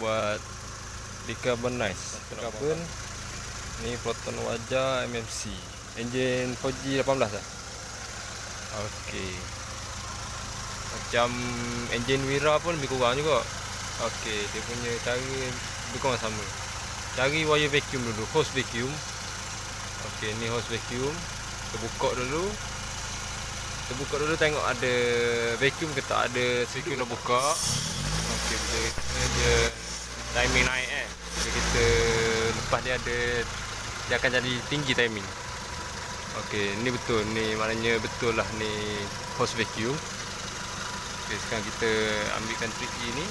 buat decarbonize karbon. Ni proton wajah MMC Enjin Fuji 18 lah. Okey, macam enjin Wira pun lebih kurang juga. Okey, dia punya cara lebih kurang sama. Cari wire vacuum dulu, hose vacuum. Okey, ni hose vacuum. Kita buka dulu. Tengok ada vacuum ke tak. Ada vacuum dah buka. Okey, dia timing naik Bila kita lepas dia akan jadi tinggi timing. Okey, ni betul. Ni maknanya betul lah ni hose vacuum. Okey, sekarang kita ambilkan trik ini,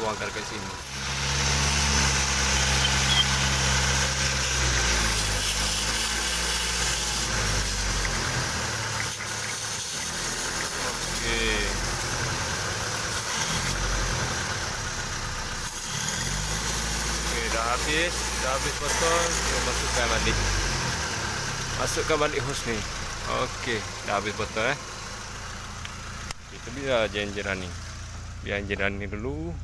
tuangkan kat sini. Okey. Okey, dah habis potong. Kita masukkan balik hose ni. Okey, dah habis potong Kita biar je enjin running. Biar enjin running dulu.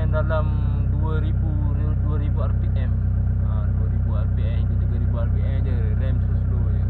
Dalam 2000 rpm 2000 rpm hingga 3000 rpm je. Rem slow je.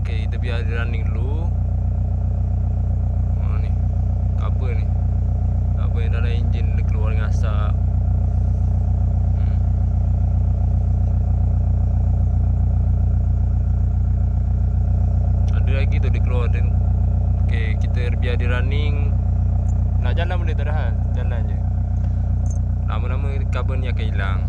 Kita biar dia running dulu. Ni kabel ni, kabel yang dalam enjin dia keluar dengan asap. Ada lagi tu dia keluar. Okey, kita biar dia running. Nak jalan boleh tak ada hal, jalan je. Lama-lama kabel ni akan hilang.